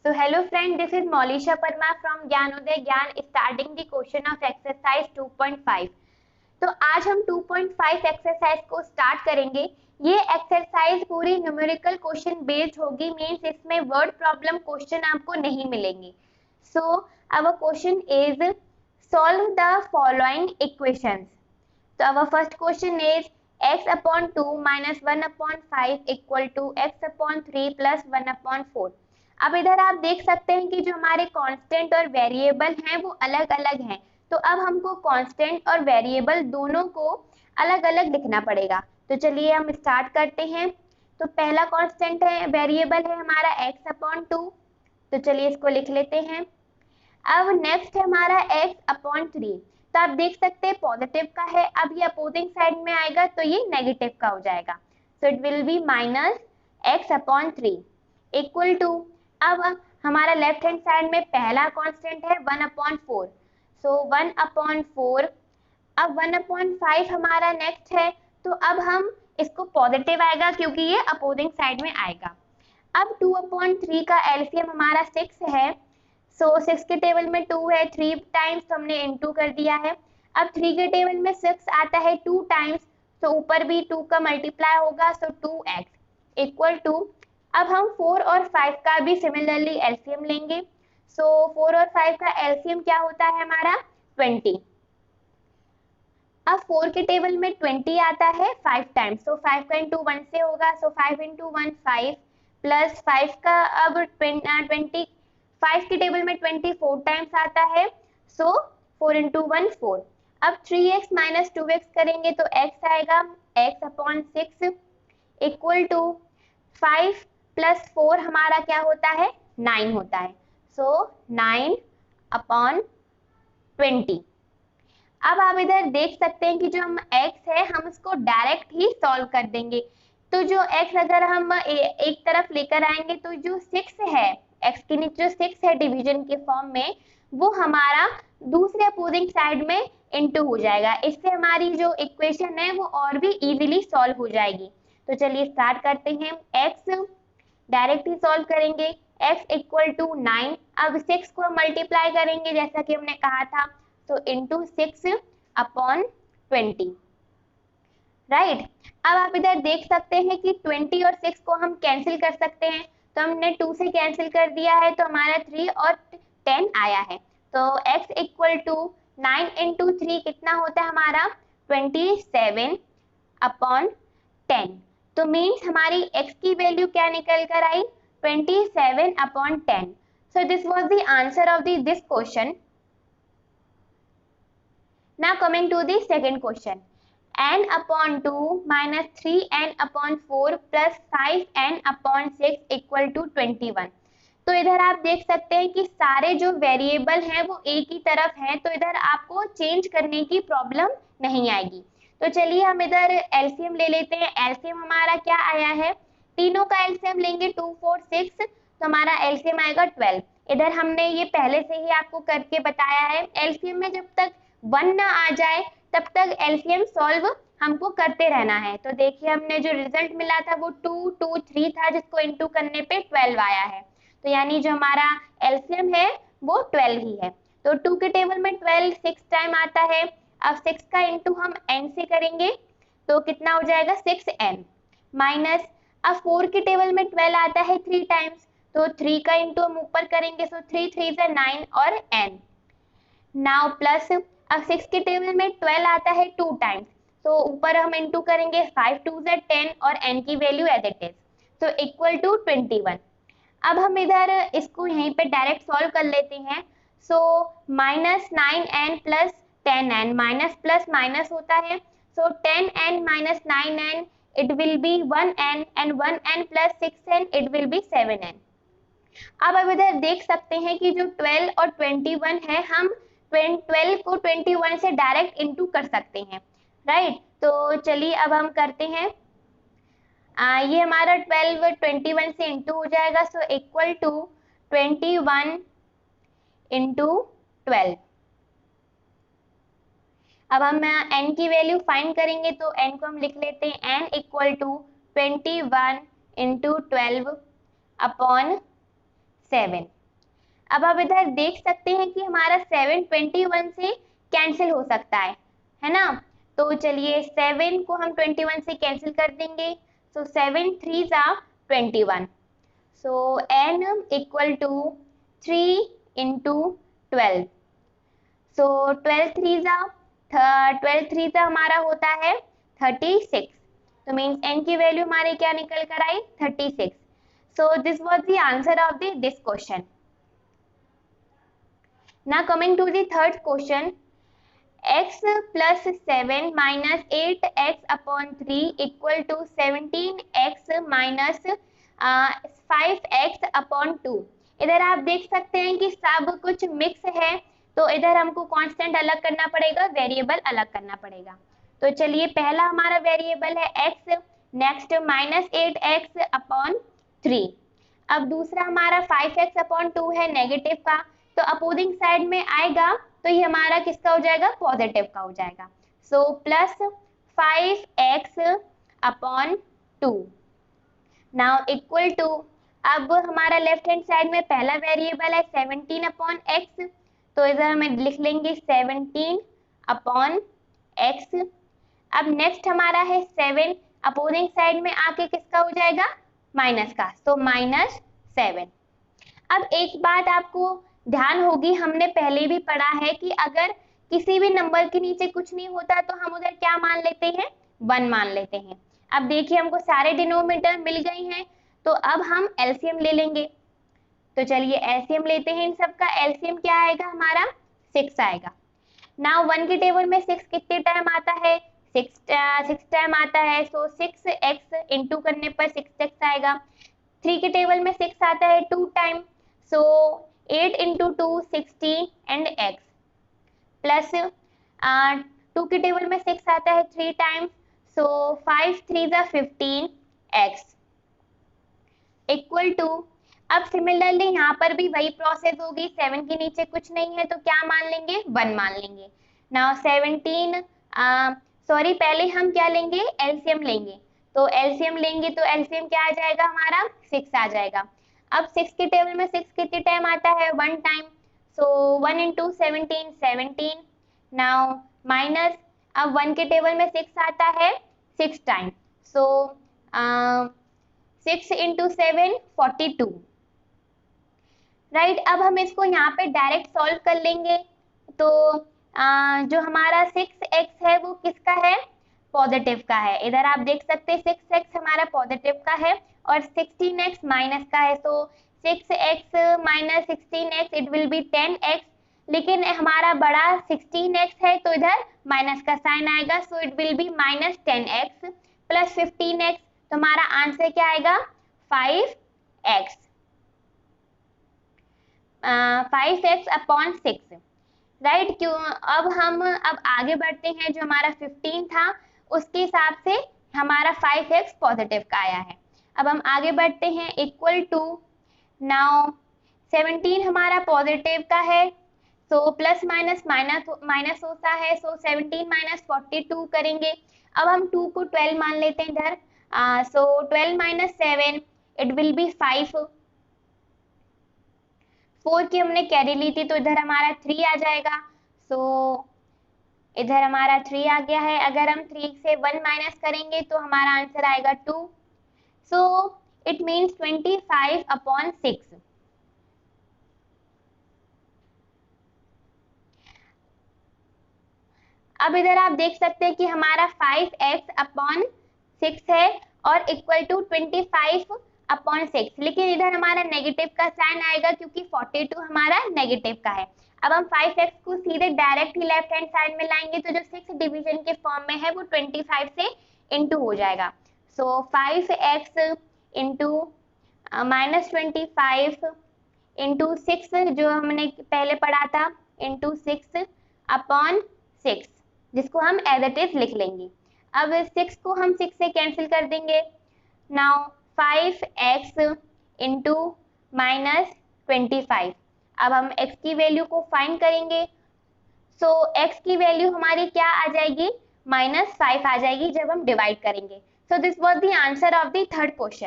So hello friend, this is Molisha Parma from Gyanodaya ज्ञान starting the question of exercise 2.5। तो आज हम 2.5 exercise को स्टार्ट करेंगे। ये एक्सरसाइज पूरी न्यूमेरिकल क्वेश्चन बेस्ड होगी, मींस इसमें वर्ड प्रॉब्लम क्वेश्चन आपको नहीं मिलेंगे। So our question is solve the following equations. तो our first question is x upon 2 minus 1 upon 5 equal to x upon 3 plus 1 upon 4। अब इधर आप देख सकते हैं कि जो हमारे कांस्टेंट और वेरिएबल हैं वो अलग अलग हैं, तो अब हमको कांस्टेंट और वेरिएबल दोनों को अलग अलग लिखना पड़ेगा। तो चलिए हम स्टार्ट करते हैं। तो पहला कांस्टेंट है, वेरिएबल है हमारा x अपॉन 2, तो चलिए इसको लिख लेते हैं। अब नेक्स्ट है हमारा x अपॉन 3, तो आप देख सकते हैं पॉजिटिव का है, अब ये अपोजिंग साइड में आएगा तो ये नेगेटिव का हो जाएगा। So it will be minus x upon 3 equal to, अब हमारा लेफ्ट हैंड साइड में पहला कांस्टेंट है 1 अपॉन 4, सो 1 अपॉन 4। अब 1 अपॉन 5 हमारा नेक्स्ट है, तो अब हम इसको पॉजिटिव आएगा क्योंकि ये अपोजिंग साइड में आएगा। अब 2 अपॉन 3 का एलसीएम हमारा 6 है, सो 6 के टेबल में 2 है, 3 टाइम्स तो हमने इनटू कर दिया है। अब 3 के टेबल में 6 आता है 2 टाइम्स, तो ऊपर भी 2 का मल्टीप्लाई होगा, सो 2x इक्वल टू, अब हम 4 और 5 का भी सिमिलरली एलसीएम लेंगे। सो 4 और 5 का एलसीएम क्या होता है हमारा 20। अब 4 के टेबल में 20 आता है 5 टाइम्स, सो 5 का इंटू 1 से होगा, सो 5 इंटू 1 5 प्लस 5 का अब 20 5 के टेबल में 24 टाइम्स आता है, सो 4 इंटू 1 4। अब 3x माइनस 2x करेंगे तो x आएगा x upon 6 equal to 5 plus 4 हमारा क्या होता है 9 होता है, सो 9 अपॉन 20। अब आप इधर देख सकते हैं कि जो हम x है हम उसको डायरेक्ट ही सॉल्व कर देंगे। तो जो x अगर हम एक तरफ लेकर आएंगे तो जो 6 है, x के नीचे जो 6 है डिवीजन के फॉर्म में, वो हमारा दूसरे अपोजिंग साइड में इनटू हो जाएगा। इससे हमारी जो इक्वेशन है वो और भी इजीली सॉल्व हो जाएगी। तो चलिए स्टार्ट करते हैं। x डायरेक्ट ही सॉल्व करेंगे, x इक्वल टू 9। अब 6 को मल्टीप्लाई करेंगे जैसा कि हमने कहा था, तो इंटू 6 अपॉन 20, राइट। अब आप इधर देख सकते हैं कि 20 और 6 को हम कैंसिल कर सकते हैं, तो हमने 2 से कैंसिल कर दिया है, तो हमारा 3 और 10 आया है। तो x इक्वल टू 9 इंटू 3 कितना होता है हमारा 27 अपॉन 10। तो मीन्स हमारी x की वैल्यू क्या निकल कर आई 27 upon 10। So this was the answer of this question. Now coming to the second question, n upon 2 minus 3n upon 4 plus 5n upon 6 equal to 21। तो इधर आप देख सकते हैं कि सारे जो वेरिएबल हैं वो एक ही तरफ हैं, तो इधर आपको चेंज करने की प्रॉब्लम नहीं आएगी। तो चलिए हम इधर एलसीएम ले लेते हैं। एलसीएम हमारा क्या आया है, तीनों का एलसीएम लेंगे 2 4 6, तो हमारा एलसीएम आएगा 12। इधर हमने ये पहले से ही आपको करके बताया है, एलसीएम में जब तक 1 ना आ जाए तब तक एलसीएम सॉल्व हमको करते रहना है। तो देखिए हमने जो रिजल्ट मिला था वो 2 2 3 था, जिसको इनटू करने पे 12 आया है, तो यानी जो हमारा एलसीएम है वो 12 ही है। तो 2 के टेबल में 12 6 टाइम आता है, अब 6 का इंटू हम n से करेंगे तो कितना हो जाएगा 6n माइनस, अब 4 के टेबल में 12 आता है 3 टाइम्स, तो 3 का इंटू हम ऊपर करेंगे, सो 3 3 से 9 और n नाउ प्लस, अब 6 के टेबल में 12 आता है 2 टाइम्स, तो ऊपर हम इनटू करेंगे 5 2 से 10 और n की वैल्यू एज इट इज, तो इक्वल टू 21। अब हम इधर इसको यहीं पे डायरेक्ट सॉल्व कर लेते हैं। So minus 9n plus 10n, minus plus minus होता है, सो 10n minus 9n it will B 1n and 1n plus 6n it will B 7n। अब आप इधर देख सकते हैं कि जो 12 और 21 है, हम 12 को 21 से डायरेक्ट इनटू कर सकते हैं, राइट। तो चलिए अब हम करते हैं, ये हमारा 12 21 से इनटू हो जाएगा, सो इक्वल टू 21 इंटू 12। अब हम n की वैल्यू फाइंड करेंगे, तो n को हम लिख लेते हैं n equal to 21 into 12 upon 7। अब आप इधर देख सकते हैं कि हमारा 7 21 से कैंसिल हो सकता है ना। तो चलिए 7 को हम 21 से कैंसिल कर देंगे। So 7 3s are 21। So n equal to 3 into 12। So 12 3s हमारा होता है 36। तो मीन्स n की वैल्यू हमारी क्या निकल कर आई 36। So this was the answer of this question. Now coming to the third question, x plus 7 minus 8x upon 3 equal to 17x minus 5x upon 2। इधर आप देख सकते हैं कि सब कुछ मिक्स है, तो इधर हमको कांस्टेंट अलग करना पड़ेगा, वेरिएबल अलग करना पड़ेगा। तो चलिए पहला हमारा वेरिएबल है x, next minus 8x upon 3। अब दूसरा हमारा 5x अपॉन 2 है नेगेटिव का, तो अपोजिंग साइड में आएगा तो ये हमारा किसका हो जाएगा पॉजिटिव का हो जाएगा। So plus 5x upon 2 now equal to, अब हमारा लेफ्ट हैंड साइड में पहला वेरिएबल है 17 अपॉन x, तो इधर हमें लिख लेंगे 17 अपॉन x। अब नेक्स्ट हमारा है 7, अपोजिंग साइड में आके किसका हो जाएगा माइनस का, तो माइनस 7। अब एक बात आपको ध्यान होगी, हमने पहले भी पढ़ा है कि अगर किसी भी नंबर के नीचे कुछ नहीं होता तो हम उधर क्या मान लेते हैं 1 मान लेते हैं। अब देखिए हमको सारे डिनोमिनेटर मिल गए हैं, तो अब हम एलसीएम ले लेंगे। तो चलिए एलसीएम लेते हैं, इन सब का एलसीएम क्या आएगा हमारा 6 आएगा। नाउ 1 के टेबल में 6 कितने टाइम आता है 6 टाइम आता है, सो 6x इंटू करने पर 6x आएगा। 3 के टेबल में 6 आता है 2 time, so 8 into 2 60 and x plus 2 के टेबल में 6 आता है 3 times, so 5 3s are 15 x equal to, अब सिमिलरली यहाँ पर भी वही प्रोसेस होगी, 7 के नीचे कुछ नहीं है तो क्या मान लेंगे 1 मान लेंगे। नाउ 17 सॉरी पहले हम क्या लेंगे एलसीएम लेंगे, तो एलसीएम लेंगे तो एलसीएम क्या आ जाएगा हमारा 6 आ जाएगा। अब 6 के टेबल में 6 कितने टाइम आता है 1 टाइम, सो 1 into 17 17। नाउ माइनस, अब 1 के टेबल में 6 आता है 6 टाइम, सो 6 into 7 42 राइट। अब हम इसको यहाँ पे डायरेक्ट सॉल्व कर लेंगे, तो जो हमारा 6x है वो किसका है पॉजिटिव का है। इधर आप देख सकते हैं 6x हमारा पॉजिटिव का है और 16x माइनस का है, तो 6x minus 16x it will B 10x, लेकिन हमारा बड़ा 16x है तो इधर माइनस का साइन आएगा, सो it will be minus 10x plus 15x, तो हमारा आंसर क्या आएगा 5x 5x अपॉन 6 राइट। क्यों, अब हम आगे बढ़ते हैं, जो हमारा 15 था उसके हिसाब से हमारा 5x पॉजिटिव का आया है। अब हम आगे बढ़ते हैं इक्वल टू, नाउ 17 हमारा पॉजिटिव का है, सो प्लस माइनस माइनस होता है, सो 17 माइनस 42 करेंगे। अब हम 2 को 12 मान लेते हैं इधर, सो 12 माइनस 7 इट विल बी 5। 4 की हमने कैरी ली थी तो इधर हमारा 3 आ जाएगा, सो इधर हमारा 3 आ गया है। अगर हम 3 से 1 माइनस करेंगे तो हमारा आंसर आएगा 2, सो इट मीन्स 25 अपॉन 6। अब इधर आप देख सकते हैं कि हमारा 5x अपॉन 6 है और इक्वल टू 25 अपॉन 6, लेकिन इधर हमारा नेगेटिव का साइन आएगा क्योंकि 42 हमारा नेगेटिव का है। अब हम 5x को सीधे डायरेक्ट ही लेफ्ट हैंड साइड में लाएंगे, तो जो 6 डिवीजन के फॉर्म में है वो 25 से इंटू हो जाएगा, सो 5x इंटू माइनस 25 इंटू 6 जो हमने पहले पढ़ा था इंटू 6 अपॉन 6, जिसको हम एज इट इज लिख लेंगे। अब 6 को हम 6 से कैंसिल कर देंगे। नाउ 5x इंटू माइनस 25, अब हम x की वैल्यू को फाइंड करेंगे, सो x की वैल्यू हमारी क्या आ जाएगी -5 आ जाएगी जब हम डिवाइड करेंगे। So this was the answer of the third question.